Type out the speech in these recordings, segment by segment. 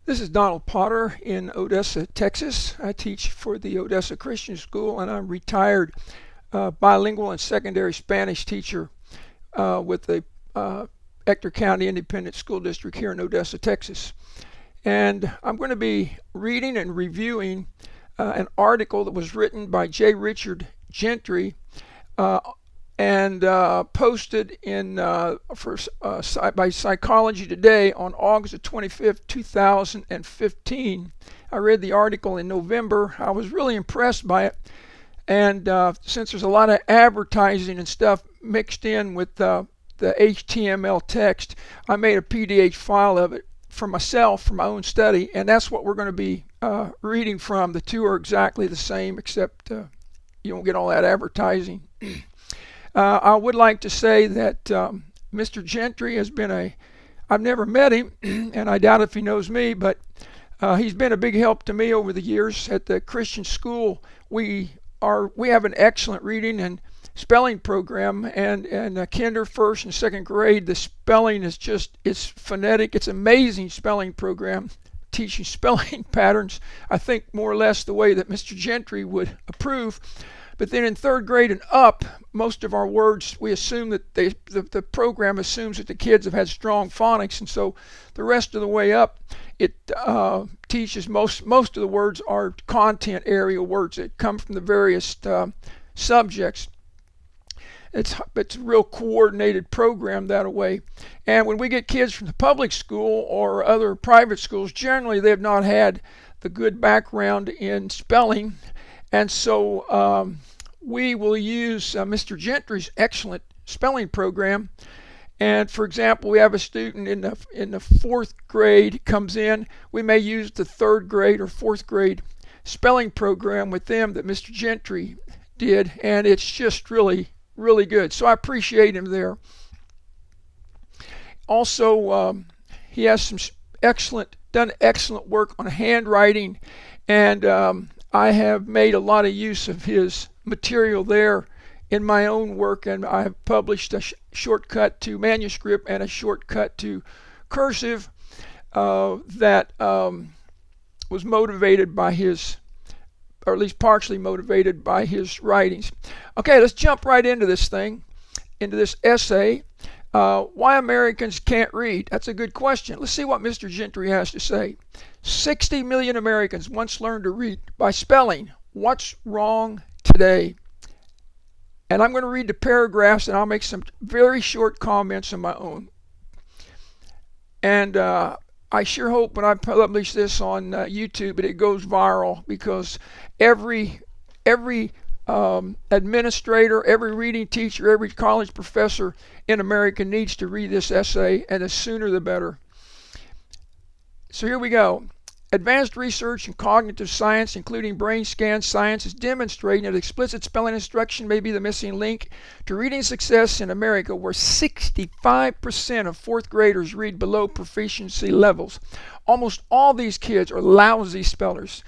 This is Donald Potter in Odessa, Texas. I teach for the Odessa Christian School, and I'm retired bilingual and secondary Spanish teacher with the Ector County Independent School District here in Odessa, Texas. And I'm going to be reading and reviewing an article that was written by J. Richard Gentry uh, and posted by Psychology Today on August 25th, 2015. I read the article in November. I was really impressed by it. And since there's a lot of advertising and stuff mixed in with the HTML text, I made a PDF file of it for myself, for my own study, and that's what we're going to be reading from. The two are exactly the same, except you won't get all that advertising. I would like to say that Mr. Gentry has been I've never met him, and I doubt if he knows me, but he's been a big help to me over the years at the Christian school. We have an excellent reading and spelling program, and kinder, first and second grade, the spelling it's phonetic. It's amazing spelling program, teaching spelling patterns, I think more or less the way that Mr. Gentry would approve. But then in third grade and up, most of our words, we assume that the program assumes that the kids have had strong phonics, and so the rest of the way up, it teaches most of the words are content area words that come from the various subjects. It's a real coordinated program that way. And when we get kids from the public school or other private schools, generally they have not had the good background in spelling. And so we will use Mr. Gentry's excellent spelling program. And for example, we have a student in the fourth grade comes in. We may use the third grade or fourth grade spelling program with them that Mr. Gentry did, and it's just really good. So I appreciate him there. Also, he has done excellent work on handwriting, and I have made a lot of use of his material there in my own work, and I have published a shortcut to manuscript and a shortcut to cursive that was motivated by his, or at least partially motivated by his writings. Okay, let's jump right into this essay. Why Americans can't read? That's a good question. Let's see what Mr. Gentry has to say. 60 million Americans once learned to read by spelling. What's wrong today? And I'm going to read the paragraphs, and I'll make some very short comments of my own. And I sure hope when I publish this on YouTube that it goes viral, because every administrator, every reading teacher, every college professor in America needs to read this essay, and the sooner the better. So here we go. Advanced research in cognitive science, including brain scan science, is demonstrating that explicit spelling instruction may be the missing link to reading success in America, where 65% of fourth graders read below proficiency levels. Almost all these kids are lousy spellers.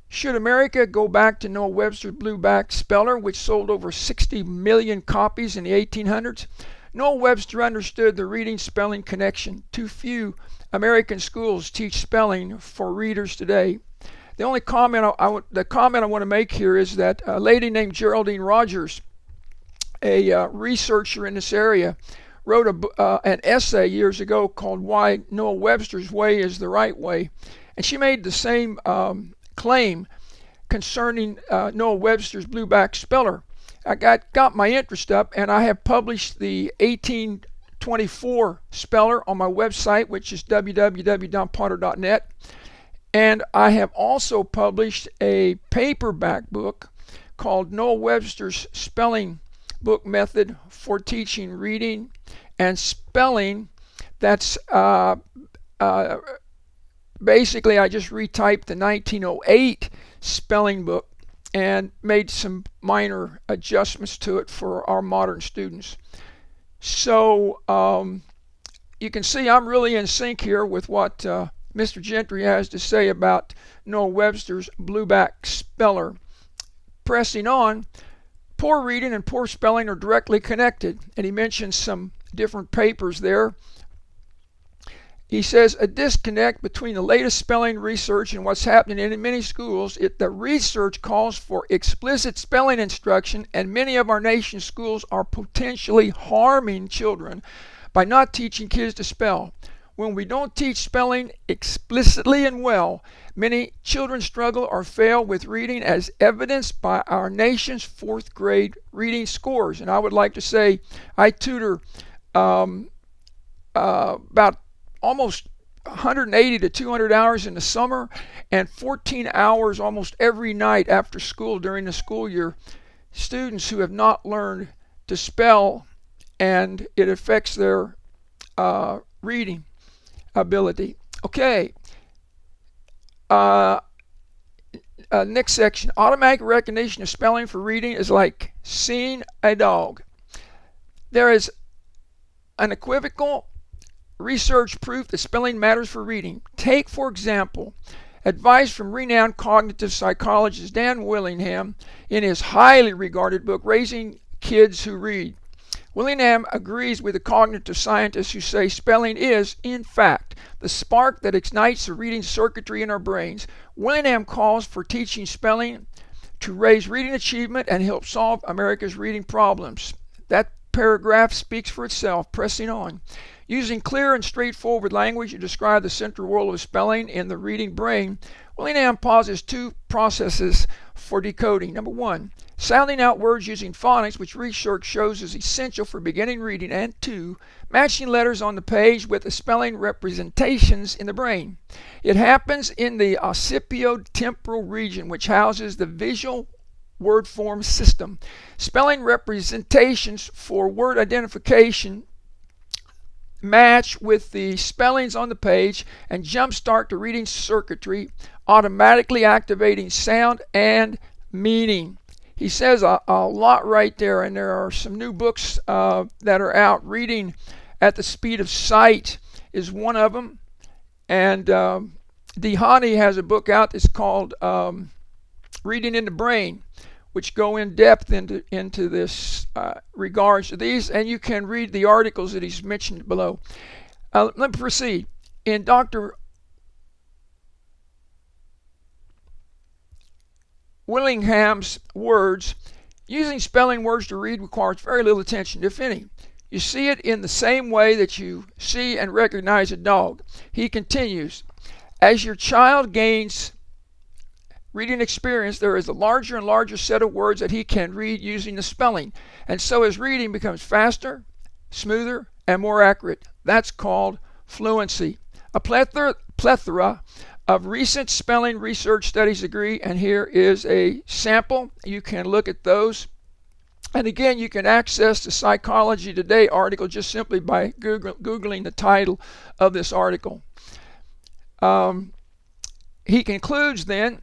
Should America go back to Noah Webster's Blueback Speller, which sold over 60 million copies in the 1800s? Noah Webster understood the reading-spelling connection. Too few American schools teach spelling for readers today. The comment I want to make here is that a lady named Geraldine Rogers, a researcher in this area, wrote an essay years ago called "Why Noah Webster's Way is the Right Way," and she made the same claim concerning Noah Webster's Blueback Speller. I got my interest up, and I have published the 1824 speller on my website, which is www.potter.net. And I have also published a paperback book called Noah Webster's Spelling Book Method for Teaching Reading and Spelling. That's basically, I just retyped the 1908 spelling book and made some minor adjustments to it for our modern students. So you can see I'm really in sync here with what Mr. Gentry has to say about Noah Webster's Blueback Speller. Pressing on, poor reading and poor spelling are directly connected, and he mentions some different papers there. He says a disconnect between the latest spelling research and what's happening in many schools. The research calls for explicit spelling instruction, and many of our nation's schools are potentially harming children by not teaching kids to spell. When we don't teach spelling explicitly and well, many children struggle or fail with reading, as evidenced by our nation's fourth grade reading scores. And I would like to say I tutor about almost 180 to 200 hours in the summer and 14 hours almost every night after school during the school year. Students who have not learned to spell, and it affects their reading ability. Okay. Next section. Automatic recognition of spelling for reading is like seeing a dog. There is unequivocal research proof that spelling matters for reading. Take, for example, advice from renowned cognitive psychologist Dan Willingham in his highly regarded book, Raising Kids Who Read. Willingham agrees with the cognitive scientists who say spelling is, in fact, the spark that ignites the reading circuitry in our brains. Willingham calls for teaching spelling to raise reading achievement and help solve America's reading problems. That paragraph speaks for itself. Pressing on. Using clear and straightforward language to describe the central role of spelling in the reading brain, Willingham posits two processes for decoding. Number one, sounding out words using phonics, which research shows is essential for beginning reading. And two, matching letters on the page with the spelling representations in the brain. It happens in the occipito-temporal region, which houses the visual word form system. Spelling representations for word identification match with the spellings on the page and jumpstart the reading circuitry, automatically activating sound and meaning. He says a lot right there, and there are some new books that are out. Reading at the Speed of Sight is one of them, and Dehani has a book out that's called Reading in the Brain, which go in depth into this regards to these, and you can read the articles that he's mentioned below. Let me proceed. In Dr. Willingham's words, using spelling words to read requires very little attention, if any. You see it in the same way that you see and recognize a dog. He continues, as your child gains reading experience, there is a larger and larger set of words that he can read using the spelling, and so his reading becomes faster, smoother, and more accurate. That's called fluency. A plethora of recent spelling research studies agree, and here is a sample. You can look at those. And again, you can access the Psychology Today article just simply by Googling the title of this article. He concludes then,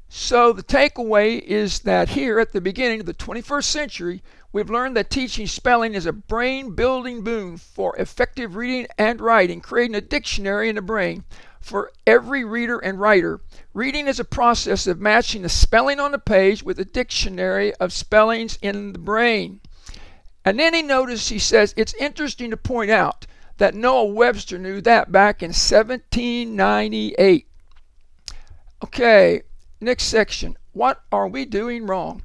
so the takeaway is that here at the beginning of the 21st century, we've learned that teaching spelling is a brain-building boon for effective reading and writing, creating a dictionary in the brain for every reader and writer. Reading is a process of matching the spelling on the page with a dictionary of spellings in the brain. And then he says, it's interesting to point out that Noah Webster knew that back in 1798. Okay, next section. What are we doing wrong?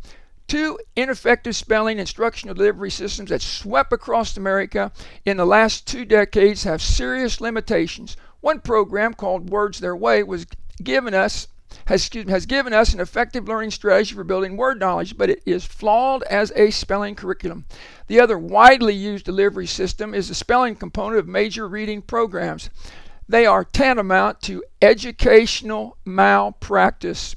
Two ineffective spelling instructional delivery systems that swept across America in the last 2 decades have serious limitations. One program called Words Their Way has given us an effective learning strategy for building word knowledge, but it is flawed as a spelling curriculum. The other widely used delivery system is the spelling component of major reading programs. They are tantamount to educational malpractice.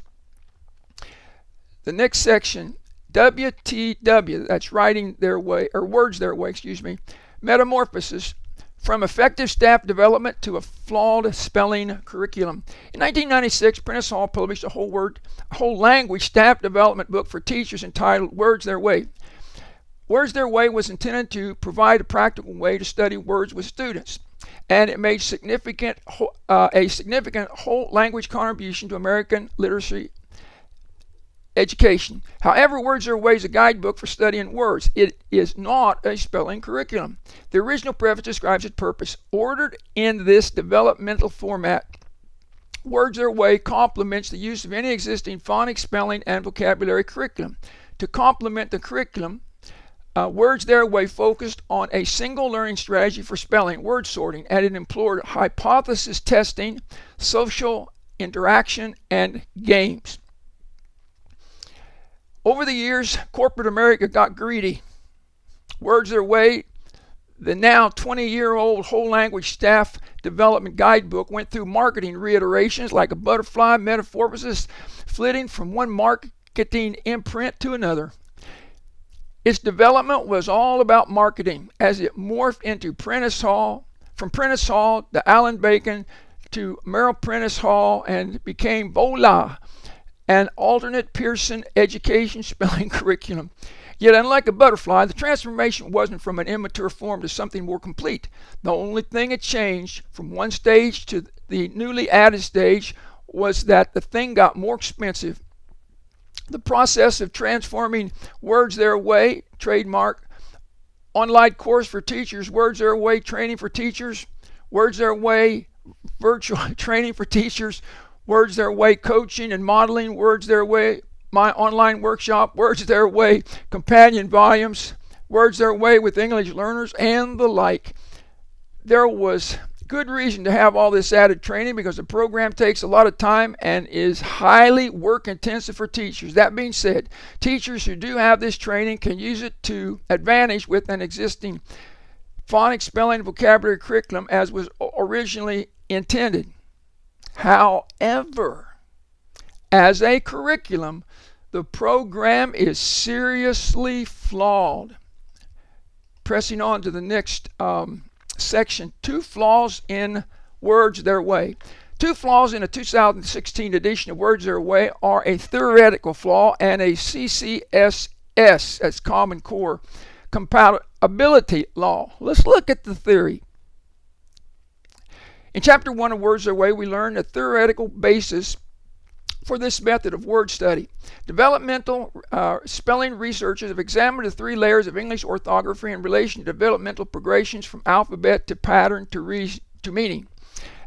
The next section, WTW, that's writing their way, or words their way, metamorphosis from effective staff development to a flawed spelling curriculum. In 1996, Prentice Hall published a whole language staff development book for teachers entitled Words Their Way. Words Their Way was intended to provide a practical way to study words with students, and it made a significant whole language contribution to American literacy education. However, Words Their Way is a guidebook for studying words. It is not a spelling curriculum. The original preface describes its purpose. Ordered in this developmental format, Words Their Way complements the use of any existing phonics, spelling, and vocabulary curriculum. To complement the curriculum, Words Their Way focused on a single learning strategy for spelling, word sorting, and it employed hypothesis testing, social interaction, and games. Over the years, corporate America got greedy. Words Their Way, the now 20-year-old whole language staff development guidebook, went through marketing reiterations like a butterfly metamorphosis, flitting from one marketing imprint to another. Its development was all about marketing as it morphed into Prentice Hall, from Prentice Hall to Alan Bacon to Merrill Prentice Hall, and became Voila, an alternate Pearson education spelling curriculum. Yet, unlike a butterfly, the transformation wasn't from an immature form to something more complete. The only thing that changed from one stage to the newly added stage was that the thing got more expensive. The process of transforming Words Their Way, trademark, online course for teachers, Words Their Way training for teachers, Words Their Way virtual training for teachers, Words Their Way coaching and modeling, Words Their Way my online workshop, Words Their Way companion volumes, Words Their Way with English learners, and the like. There was good reason to have all this added training because the program takes a lot of time and is highly work intensive for teachers. That being said, teachers who do have this training can use it to advantage with an existing phonics, spelling, and vocabulary curriculum as was originally intended. However, as a curriculum, the program is seriously flawed. Pressing on to the next section, 2 flaws in Words Their Way. 2 flaws in a 2016 edition of Words Their Way are a theoretical flaw and a CCSS, that's Common Core compatibility law. Let's look at the theory. In Chapter 1 of Words Their Way, we learned a theoretical basis for this method of word study. Developmental spelling researchers have examined the 3 layers of English orthography in relation to developmental progressions from alphabet to pattern to meaning.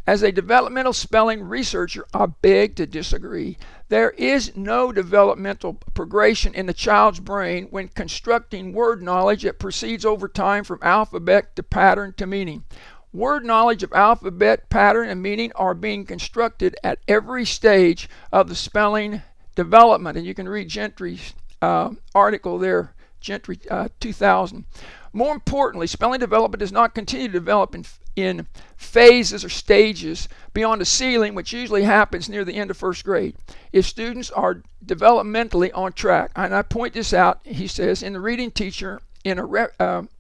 As a developmental spelling researcher, I beg to disagree. There is no developmental progression in the child's brain when constructing word knowledge that proceeds over time from alphabet to pattern to meaning. Word knowledge of alphabet, pattern, and meaning are being constructed at every stage of the spelling development. And you can read Gentry's article there, Gentry 2000. More importantly, spelling development does not continue to develop in phases or stages beyond a ceiling, which usually happens near the end of first grade, if students are developmentally on track. And I point this out, he says, in the Reading Teacher in a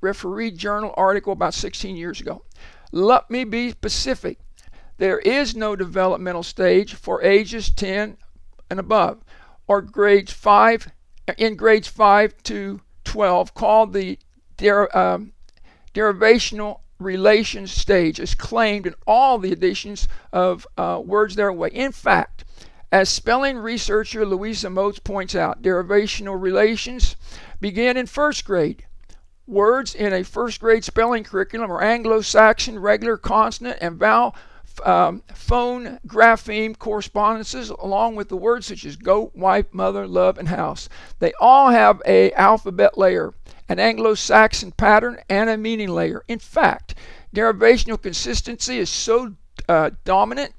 Referee Journal article about 16 years ago. Let me be specific. There is no developmental stage for ages 10 and above, or grades 5 to 12, called the derivational relations stage, as claimed in all the editions of Words Their Way. In fact, as spelling researcher Louisa Motes points out, derivational relations begin in first grade. Words in a first grade spelling curriculum are Anglo-Saxon regular consonant and vowel phone grapheme correspondences, along with the words such as goat, wife, mother, love, and house. They all have a alphabet layer, an Anglo-Saxon pattern, and a meaning layer. In fact, derivational consistency is so dominant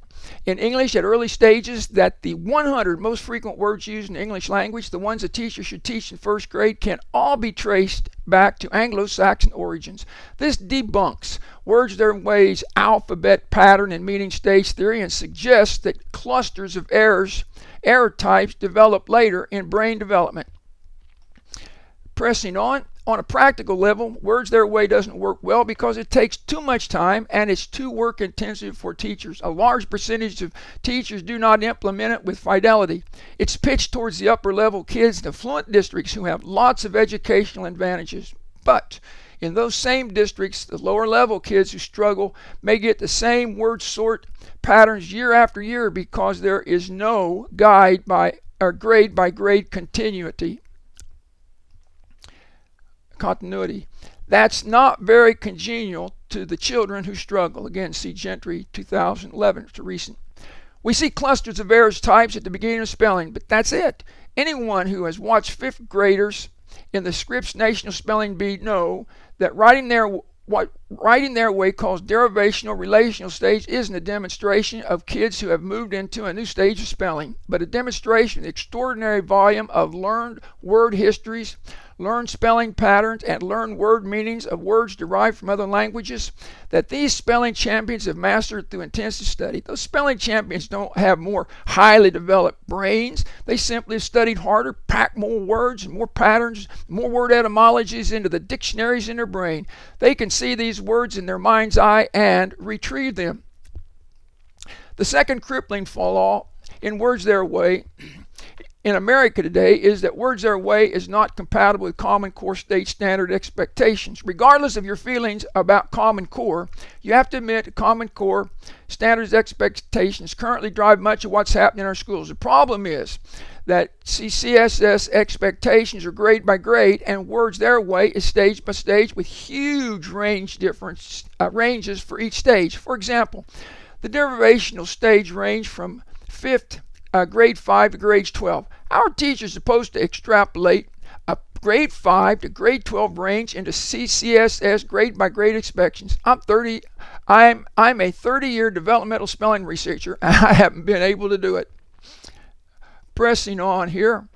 in English at early stages that the 100 most frequent words used in the English language, the ones a teacher should teach in first grade, can all be traced back to Anglo-Saxon origins. This debunks Words Their Way's alphabet, pattern, and meaning stage theory and suggests that clusters of error types develop later in brain development. Pressing on a practical level, Words Their Way doesn't work well because it takes too much time and it's too work intensive for teachers. A large percentage of teachers do not implement it with fidelity. It's pitched towards the upper level kids in affluent districts who have lots of educational advantages. But in those same districts, the lower level kids who struggle may get the same word sort patterns year after year because there is no guide by or grade by grade continuity. That's not very congenial to the children who struggle. Again, see Gentry, 2011. It's a recent. We see clusters of various types at the beginning of spelling, but that's it. Anyone who has watched fifth graders in the Scripps National Spelling Bee know that writing their way calls derivational relational stage isn't a demonstration of kids who have moved into a new stage of spelling, but a demonstration of the extraordinary volume of learned word histories, learned spelling patterns, and learned word meanings of words derived from other languages that these spelling champions have mastered through intensive study. Those spelling champions don't have more highly developed brains. They simply have studied harder, packed more words, more patterns, more word etymologies into the dictionaries in their brain. They can see these words in their mind's eye and retrieve them. The second crippling flaw in Words Their Way in America today is that Words Their Way is not compatible with Common Core state standard expectations. Regardless of your feelings about Common Core, you have to admit Common Core standards expectations currently drive much of what's happening in our schools. The problem is that CSS expectations are grade by grade, and Words Their Way is stage by stage with huge ranges for each stage. For example, the derivational stage range from grade 5 to grade 12. Our teachers are supposed to extrapolate a grade 5 to grade 12 range into CSS grade by grade expectations. I'm a 30-year developmental spelling researcher, and I haven't been able to do it. Pressing on here.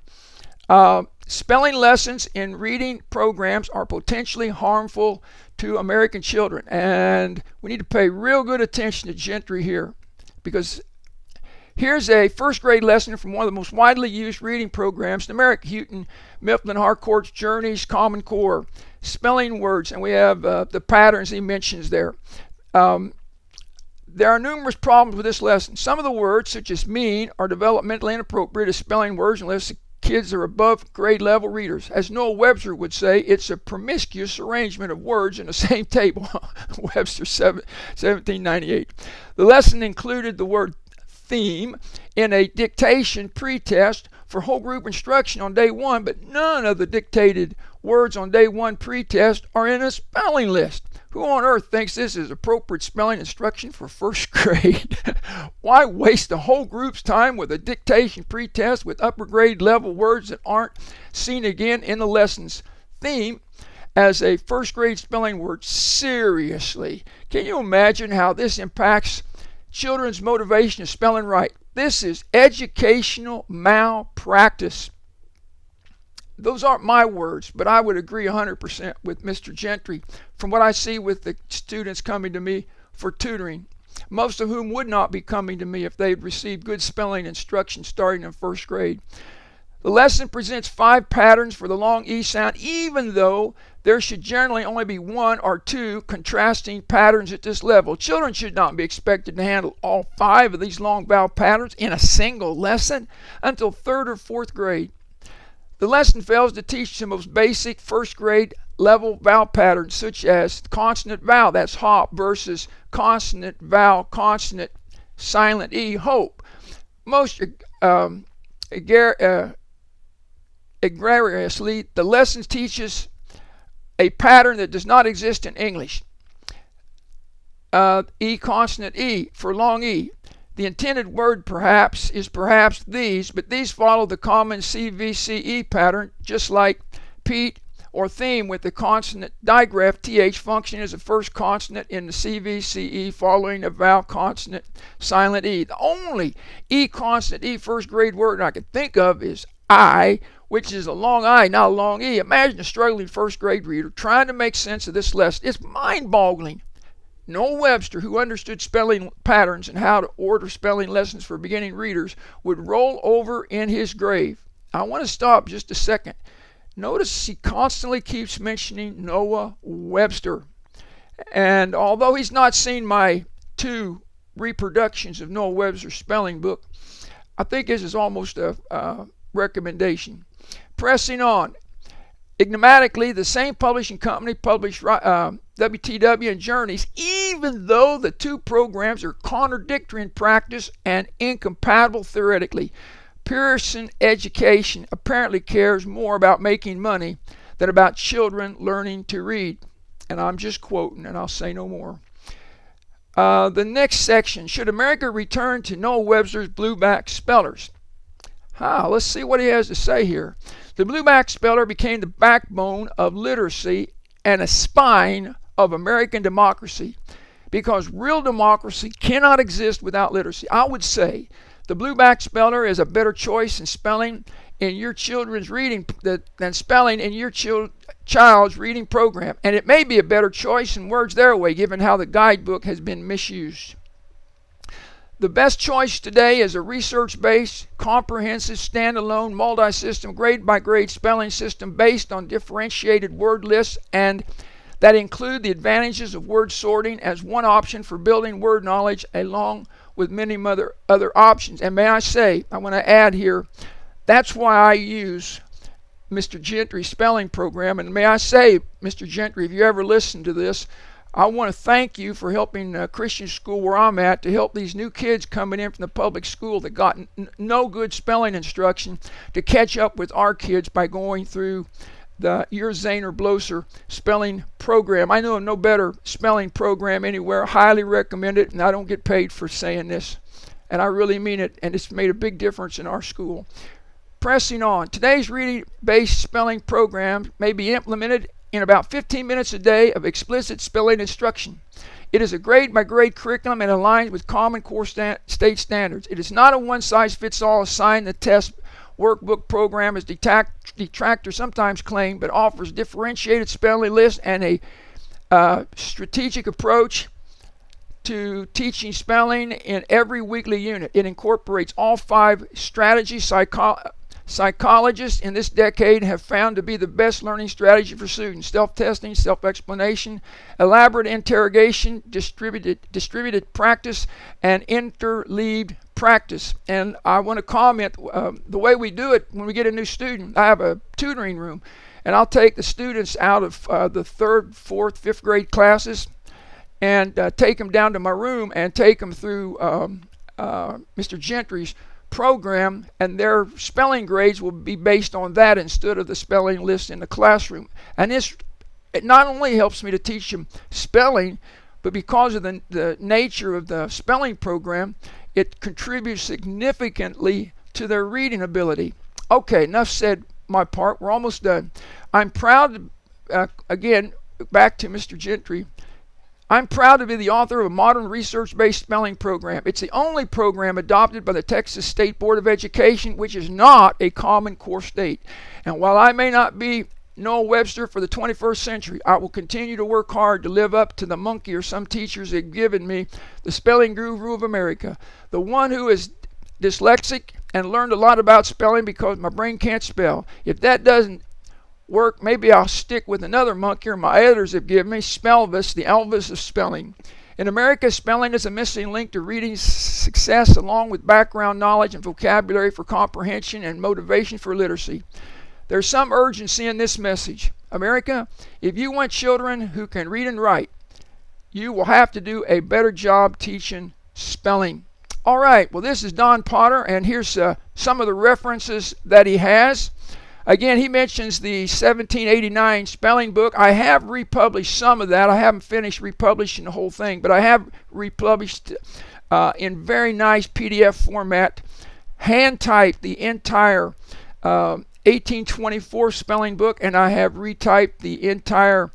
Spelling lessons in reading programs are potentially harmful to American children, and we need to pay real good attention to Gentry here, because here's a first grade lesson from one of the most widely used reading programs in America, Houghton Mifflin Harcourt's Journeys Common Core, spelling words, and we have the patterns he mentions there. There are numerous problems with this lesson. Some of the words, such as mean, are developmentally inappropriate as spelling words unless the kids are above grade level readers. As Noah Webster would say, it's a promiscuous arrangement of words in the same table. Webster 1798. The lesson included the word theme in a dictation pretest for whole group instruction on day one, but none of the dictated words on day one pretest are in a spelling list. Who on earth thinks this is appropriate spelling instruction for first grade? Why waste the whole group's time with a dictation pretest with upper grade level words that aren't seen again in the lesson's theme as a first grade spelling word? Seriously, can you imagine how this impacts children's motivation of spelling right? This is educational malpractice. Those aren't my words, but I would agree 100% with Mr. Gentry from what I see with the students coming to me for tutoring, most of whom would not be coming to me if they had received good spelling instruction starting in first grade. The lesson presents 5 patterns for the long E sound, even though there should generally only be 1 or 2 contrasting patterns at this level. Children should not be expected to handle all 5 of these long vowel patterns in a single lesson until 3rd or 4th grade. The lesson fails to teach the most basic first grade level vowel patterns, such as consonant vowel, that's hop, versus consonant vowel, consonant, silent E, hope. Most egregiously, the lesson teaches a pattern that does not exist in English. E consonant E for long E. The intended word is perhaps these, but these follow the common CVCE pattern, just like Pete or theme with the consonant digraph TH functioning as the first consonant in the CVCE following a vowel consonant silent E. The only E consonant E first grade word I can think of is I, which is a long I, not a long E. Imagine a struggling first grade reader trying to make sense of this lesson. It's mind-boggling. Noah Webster, who understood spelling patterns and how to order spelling lessons for beginning readers, would roll over in his grave. I want to stop just a second. Notice he constantly keeps mentioning Noah Webster. And although he's not seen my 2 reproductions of Noah Webster's spelling book, I think this is almost a recommendation. Pressing on. Enigmatically, the same publishing company published WTW and Journeys, even though the 2 programs are contradictory in practice and incompatible theoretically. Pearson Education apparently cares more about making money than about children learning to read. And I'm just quoting, and I'll say no more. The next section, should America return to Noah Webster's blueback spellers? Let's see what he has to say here. The blueback speller became the backbone of literacy and a spine of American democracy, because real democracy cannot exist without literacy. I would say the blueback speller is a better choice in spelling in your children's reading than spelling in your child's reading program. And it may be a better choice in words their way, given how the guidebook has been misused. The best choice today is a research-based, comprehensive, standalone, multi-system, grade-by-grade spelling system based on differentiated word lists and that include the advantages of word sorting as one option for building word knowledge along with many other options. And may I say, I want to add here, that's why I use Mr. Gentry's spelling program. And may I say, Mr. Gentry, if you ever listen to this, I want to thank you for helping Christian school where I'm at to help these new kids coming in from the public school that got no good spelling instruction to catch up with our kids by going through your Zahner Blosser spelling program. I know of no better spelling program anywhere. Highly recommend it, and I don't get paid for saying this. And I really mean it, and it's made a big difference in our school. Pressing on, today's reading-based spelling program may be implemented in about 15 minutes a day of explicit spelling instruction. It is a grade-by-grade curriculum and aligns with common core state standards. It is not a one-size-fits-all assign the test workbook program as detractors sometimes claim, but offers differentiated spelling lists and a strategic approach to teaching spelling in every weekly unit. It incorporates all 5 strategies psychologists in this decade have found to be the best learning strategy for students: self-testing, self-explanation, elaborate interrogation, distributed practice, and interleaved practice. And I want to comment, the way we do it when we get a new student, I have a tutoring room, and I'll take the students out of the 3rd, 4th, 5th grade classes and take them down to my room and take them through Mr. Gentry's program, and their spelling grades will be based on that instead of the spelling list in the classroom. And it not only helps me to teach them spelling, but because of the nature of the spelling program, it contributes significantly to their reading ability. Okay, enough said my part. We're almost done. I'm proud to, again, back to Mr. Gentry, I'm proud to be the author of a modern research-based spelling program. It's the only program adopted by the Texas State Board of Education, which is not a Common Core state. And while I may not be Noah Webster for the 21st century, I will continue to work hard to live up to the monkey or some teachers have given me, the spelling guru of America, the one who is dyslexic and learned a lot about spelling because my brain can't spell. If that doesn't work, maybe I'll stick with another monkey my editors have given me, Spellvis, the Elvis of spelling. In America, spelling is a missing link to reading success, along with background knowledge and vocabulary for comprehension and motivation for literacy. There's some urgency in this message. America, if you want children who can read and write, you will have to do a better job teaching spelling. All right, well, this is Don Potter, and here's some of the references that he has. Again, he mentions the 1789 spelling book. I have republished some of that. I haven't finished republishing the whole thing, but I have republished in very nice PDF format, hand-typed the entire 1824 spelling book, and I have retyped the entire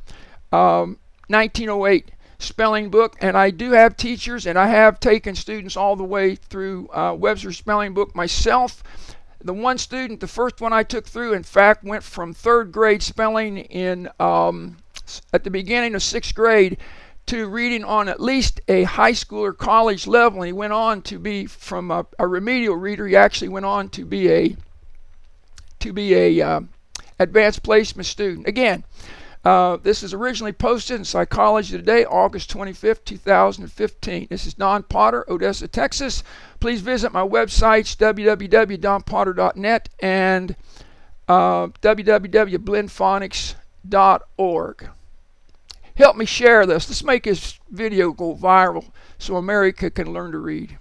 1908 spelling book. And I do have teachers, and I have taken students all the way through Webster's spelling book myself. The one student, the first one I took through, in fact, went from 3rd grade spelling in at the beginning of 6th grade to reading on at least a high school or college level. And he went on to be, from a remedial reader, he actually went on to be a advanced placement student. Again, this is originally posted in Psychology Today, August 25th, 2015. This is Don Potter, Odessa, Texas. Please visit my websites, www.donpotter.net and www.blendphonics.org. Help me share this. Let's make this video go viral so America can learn to read.